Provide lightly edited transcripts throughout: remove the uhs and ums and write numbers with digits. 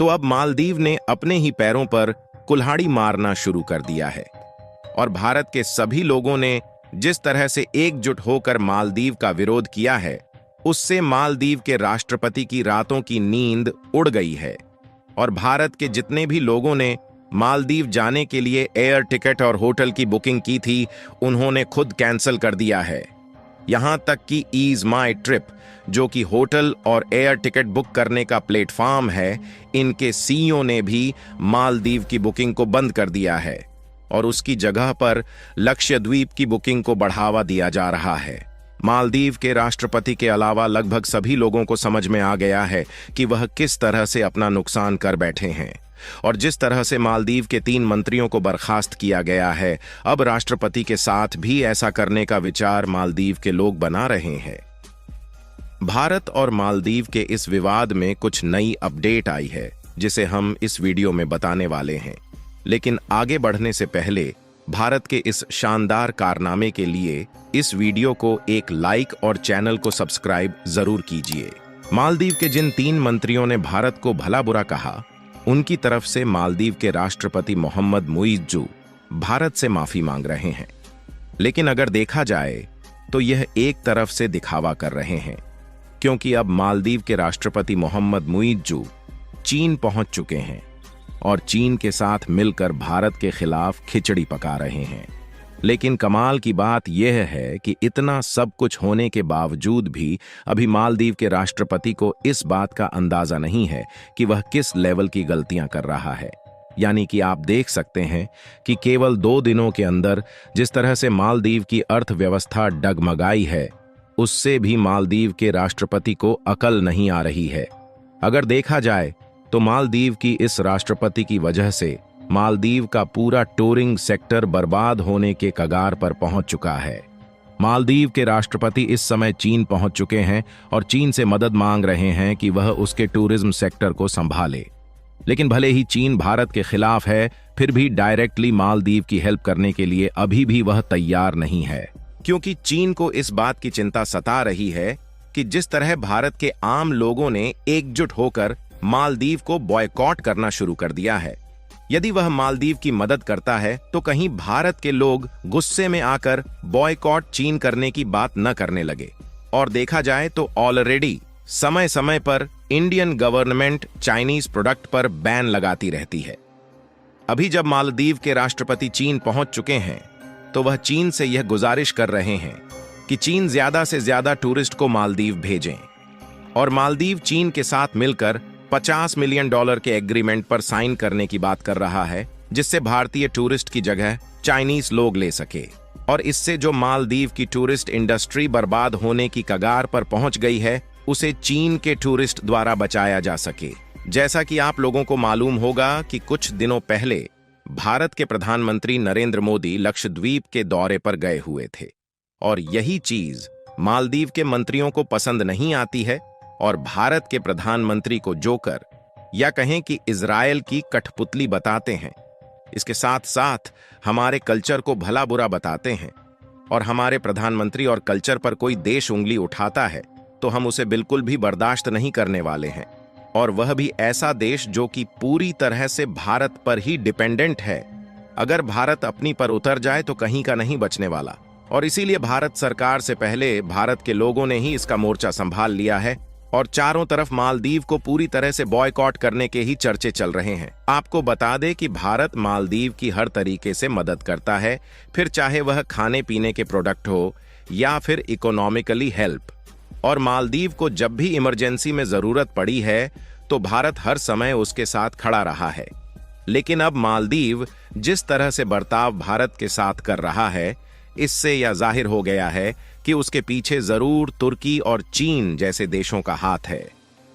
तो अब मालदीव ने अपने ही पैरों पर कुल्हाड़ी मारना शुरू कर दिया है और भारत के सभी लोगों ने जिस तरह से एकजुट होकर मालदीव का विरोध किया है, उससे मालदीव के राष्ट्रपति की रातों की नींद उड़ गई है और भारत के जितने भी लोगों ने मालदीव जाने के लिए एयर टिकट और होटल की बुकिंग की थी, उन्होंने खुद कैंसिल कर दिया है। यहां तक कि ईज माई ट्रिप, जो कि होटल और एयर टिकट बुक करने का प्लेटफॉर्म है, इनके सीईओ ने भी मालदीव की बुकिंग को बंद कर दिया है और उसकी जगह पर लक्षद्वीप की बुकिंग को बढ़ावा दिया जा रहा है। मालदीव के राष्ट्रपति के अलावा लगभग सभी लोगों को समझ में आ गया है कि वह किस तरह से अपना नुकसान कर बैठे हैं और जिस तरह से मालदीव के 3 मंत्रियों को बर्खास्त किया गया है, अब राष्ट्रपति के साथ भी ऐसा करने का विचार मालदीव के लोग बना रहे हैं। भारत और मालदीव के इस विवाद में कुछ नई अपडेट आई है जिसे हम इस वीडियो में बताने वाले हैं, लेकिन आगे बढ़ने से पहले भारत के इस शानदार कारनामे के लिए इस वीडियो को एक लाइक और चैनल को सब्सक्राइब जरूर कीजिए। मालदीव के जिन 3 मंत्रियों ने भारत को भला बुरा कहा, उनकी तरफ से मालदीव के राष्ट्रपति मोहम्मद मुइज्जू भारत से माफी मांग रहे हैं, लेकिन अगर देखा जाए तो यह एक तरफ से दिखावा कर रहे हैं, क्योंकि अब मालदीव के राष्ट्रपति मोहम्मद मुइज्जू चीन पहुंच चुके हैं और चीन के साथ मिलकर भारत के खिलाफ खिचड़ी पका रहे हैं। लेकिन कमाल की बात यह है कि इतना सब कुछ होने के बावजूद भी अभी मालदीव के राष्ट्रपति को इस बात का अंदाजा नहीं है कि वह किस लेवल की गलतियां कर रहा है। यानी कि आप देख सकते हैं कि केवल 2 दिनों के अंदर जिस तरह से मालदीव की अर्थव्यवस्था डगमगाई है, उससे भी मालदीव के राष्ट्रपति को अकल नहीं आ रही है। अगर देखा जाए तो मालदीव की इस राष्ट्रपति की वजह से मालदीव का पूरा टूरिंग सेक्टर बर्बाद होने के कगार पर पहुंच चुका है। मालदीव के राष्ट्रपति इस समय चीन पहुंच चुके हैं और चीन से मदद मांग रहे हैं कि वह उसके टूरिज्म सेक्टर को संभाले। लेकिन भले ही चीन भारत के खिलाफ है, फिर भी डायरेक्टली मालदीव की हेल्प करने के लिए अभी भी वह तैयार नहीं है, क्योंकि चीन को इस बात की चिंता सता रही है कि जिस तरह भारत के आम लोगों ने एकजुट होकर मालदीव को बॉयकॉट करना शुरू कर दिया है, यदि वह मालदीव की मदद करता है तो कहीं भारत के लोग गुस्से में आकर बॉयकॉट चीन करने की बात न करने लगे। और देखा जाए तो ऑलरेडी समय समय पर इंडियन गवर्नमेंट चाइनीज प्रोडक्ट पर बैन लगाती रहती है। अभी जब मालदीव के राष्ट्रपति चीन पहुंच चुके हैं तो वह चीन से यह गुजारिश कर रहे हैं कि चीन ज्यादा से ज्यादा टूरिस्ट को मालदीव भेजें और मालदीव चीन के साथ मिलकर $50 मिलियन के एग्रीमेंट पर साइन करने की बात कर रहा है, जिससे भारतीय टूरिस्ट की जगह चाइनीज लोग ले सके और इससे जो मालदीव की टूरिस्ट इंडस्ट्री बर्बाद होने की कगार पर पहुंच गई है, उसे चीन के टूरिस्ट द्वारा बचाया जा सके। जैसा कि आप लोगों को मालूम होगा कि कुछ दिनों पहले भारत के प्रधानमंत्री नरेंद्र मोदी लक्षद्वीप के दौरे पर गए हुए थे और यही चीज मालदीव के मंत्रियों को पसंद नहीं आती है और भारत के प्रधानमंत्री को जोकर या कहें कि इजरायल की कठपुतली बताते हैं। इसके साथ साथ हमारे कल्चर को भला बुरा बताते हैं और हमारे प्रधानमंत्री और कल्चर पर कोई देश उंगली उठाता है तो हम उसे बिल्कुल भी बर्दाश्त नहीं करने वाले हैं, और वह भी ऐसा देश जो कि पूरी तरह से भारत पर ही डिपेंडेंट है। अगर भारत अपनी पर उतर जाए तो कहीं का नहीं बचने वाला, और इसीलिए भारत सरकार से पहले भारत के लोगों ने ही इसका मोर्चा संभाल लिया है और चारों तरफ मालदीव को पूरी तरह से बॉयकॉट करने के ही चर्चे चल रहे हैं। आपको बता दें कि भारत मालदीव की हर तरीके से मदद करता है, फिर चाहे वह खाने पीने के प्रोडक्ट हो या फिर इकोनॉमिकली हेल्प, और मालदीव को जब भी इमरजेंसी में जरूरत पड़ी है तो भारत हर समय उसके साथ खड़ा रहा है। लेकिन अब मालदीव जिस तरह से बर्ताव भारत के साथ कर रहा है, इससे यह जाहिर हो गया है कि उसके पीछे जरूर तुर्की और चीन जैसे देशों का हाथ है।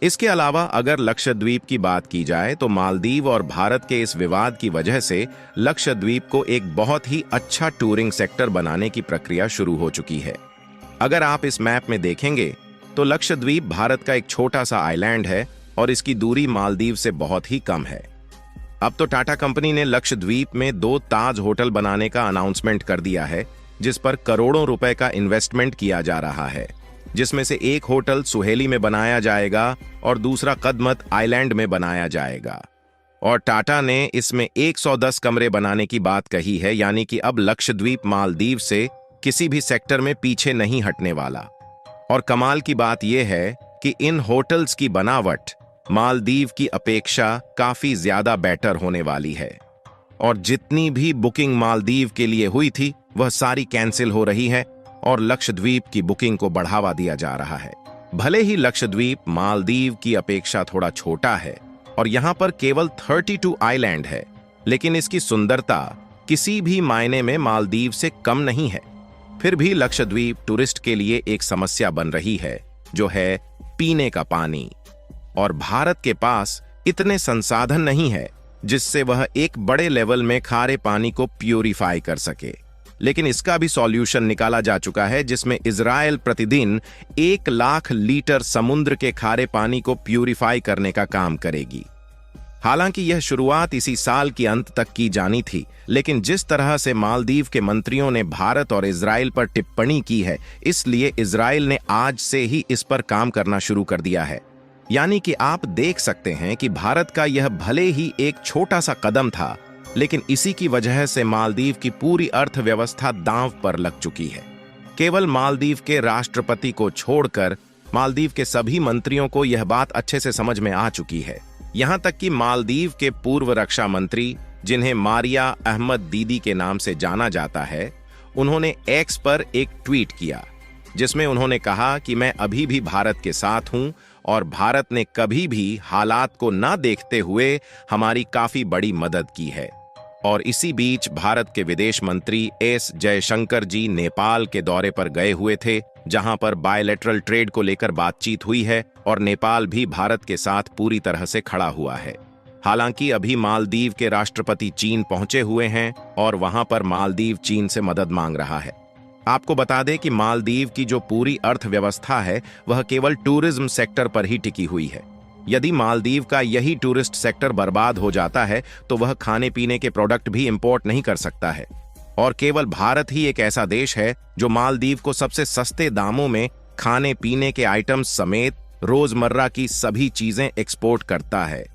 इसके अलावा अगर लक्षद्वीप की बात की जाए तो मालदीव और भारत के इस विवाद की वजह से लक्षद्वीप को एक बहुत ही अच्छा टूरिंग सेक्टर बनाने की प्रक्रिया शुरू हो चुकी है। अगर आप इस मैप में देखेंगे तो लक्षद्वीप भारत का एक छोटा सा आइलैंड है और इसकी दूरी मालदीव से बहुत ही कम है। अब तो टाटा कंपनी ने लक्षद्वीप में 2 ताज होटल बनाने का अनाउंसमेंट कर दिया है, जिस पर करोड़ों रुपए का इन्वेस्टमेंट किया जा रहा है, जिसमें से एक होटल सुहेली में बनाया जाएगा और दूसरा कदमत आइलैंड में बनाया जाएगा। और टाटा ने इसमें 110 कमरे बनाने की बात कही है, यानी कि अब लक्षद्वीप मालदीव से किसी भी सेक्टर में पीछे नहीं हटने वाला। और कमाल की बात यह है कि इन होटल्स की बनावट मालदीव की अपेक्षा काफी ज्यादा बेटर होने वाली है। और जितनी भी बुकिंग मालदीव के लिए हुई थी वह सारी कैंसिल हो रही है और लक्षद्वीप की बुकिंग को बढ़ावा दिया जा रहा है। भले ही लक्षद्वीप मालदीव की अपेक्षा थोड़ा छोटा है और यहाँ पर केवल 32 आइलैंड है, लेकिन इसकी सुंदरता किसी भी मायने में मालदीव से कम नहीं है। फिर भी लक्षद्वीप टूरिस्ट के लिए एक समस्या बन रही है, जो है पीने का पानी। और भारत के पास इतने संसाधन नहीं है जिससे वह एक बड़े लेवल में खारे पानी को प्यूरिफाई कर सके। लेकिन इसका भी सॉल्यूशन निकाला जा चुका है, जिसमें इजराइल प्रतिदिन 1 लाख लीटर समुद्र के खारे पानी को प्यूरिफाई करने का काम करेगी। हालांकि यह शुरुआत इसी साल के अंत तक की जानी थी, लेकिन जिस तरह से मालदीव के मंत्रियों ने भारत और इजराइल पर टिप्पणी की है, इसलिए इजराइल ने आज से ही इस पर काम करना शुरू कर दिया है। यानी कि आप देख सकते हैं कि भारत का यह भले ही एक छोटा सा कदम था, लेकिन इसी की वजह से मालदीव की पूरी अर्थव्यवस्था दांव पर लग चुकी है। केवल मालदीव के राष्ट्रपति को छोड़कर मालदीव के सभी मंत्रियों को यह बात अच्छे से समझ में आ चुकी है। यहां तक कि मालदीव के पूर्व रक्षा मंत्री, जिन्हें मारिया अहमद दीदी के नाम से जाना जाता है, उन्होंने एक्स पर एक ट्वीट किया जिसमें उन्होंने कहा कि मैं अभी भी भारत के साथ हूं और भारत ने कभी भी हालात को ना देखते हुए हमारी काफी बड़ी मदद की है। और इसी बीच भारत के विदेश मंत्री एस जयशंकर जी नेपाल के दौरे पर गए हुए थे, जहां पर बायलैटरल ट्रेड को लेकर बातचीत हुई है और नेपाल भी भारत के साथ पूरी तरह से खड़ा हुआ है। हालांकि अभी मालदीव के राष्ट्रपति चीन पहुंचे हुए हैं और वहां पर मालदीव चीन से मदद मांग रहा है। आपको बता दें कि मालदीव की जो पूरी अर्थव्यवस्था है वह केवल टूरिज्म सेक्टर पर ही टिकी हुई है। यदि मालदीव का यही टूरिस्ट सेक्टर बर्बाद हो जाता है तो वह खाने पीने के प्रोडक्ट भी इंपोर्ट नहीं कर सकता है। और केवल भारत ही एक ऐसा देश है जो मालदीव को सबसे सस्ते दामों में खाने पीने के आइटम्स समेत रोजमर्रा की सभी चीजें एक्सपोर्ट करता है।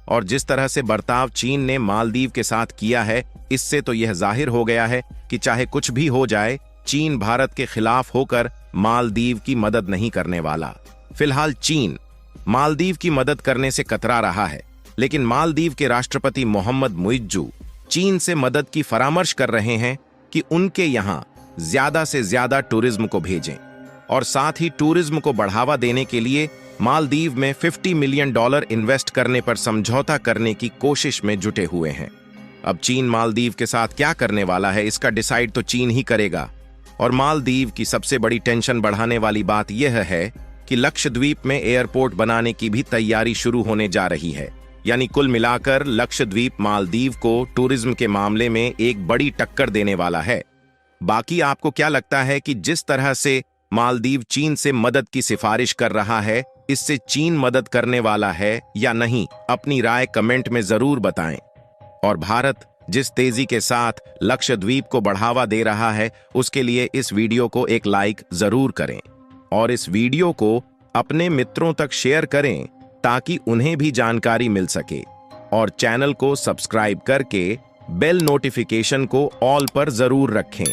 और जिस तरह से बर्ताव चीन ने मालदीव के साथ किया है, इससे तो यह जाहिर हो गया है कि चाहे कुछ भी हो जाए, चीन भारत के खिलाफ होकर मालदीव की मदद नहीं करने वाला। फिलहाल चीन मालदीव की मदद करने से कतरा रहा है, लेकिन मालदीव के राष्ट्रपति मोहम्मद मुइज्जू चीन से मदद की परामर्श कर रहे हैं कि उनके यहां ज्यादा से ज्यादा टूरिज्म को भेजें और साथ ही टूरिज्म को बढ़ावा देने के लिए मालदीव में $50 मिलियन इन्वेस्ट करने पर समझौता करने की कोशिश में जुटे हुए हैं। अब चीन मालदीव के साथ क्या करने वाला है, इसका डिसाइड तो चीन ही करेगा। और मालदीव की सबसे बड़ी टेंशन बढ़ाने वाली बात यह है कि लक्षद्वीप में एयरपोर्ट बनाने की भी तैयारी शुरू होने जा रही है। यानी कुल मिलाकर लक्षद्वीप मालदीव को टूरिज्म के मामले में एक बड़ी टक्कर देने वाला है। बाकी आपको क्या लगता है कि जिस तरह से मालदीव चीन से मदद की सिफारिश कर रहा है, इससे चीन मदद करने वाला है या नहीं? अपनी राय कमेंट में जरूर बताएं। और भारत जिस तेजी के साथ लक्षद्वीप को बढ़ावा दे रहा है, उसके लिए इस वीडियो को एक लाइक जरूर करें और इस वीडियो को अपने मित्रों तक शेयर करें ताकि उन्हें भी जानकारी मिल सके। और चैनल को सब्सक्राइब करके बेल नोटिफिकेशन को ऑल पर जरूर रखें।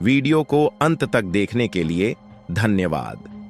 वीडियो को अंत तक देखने के लिए धन्यवाद।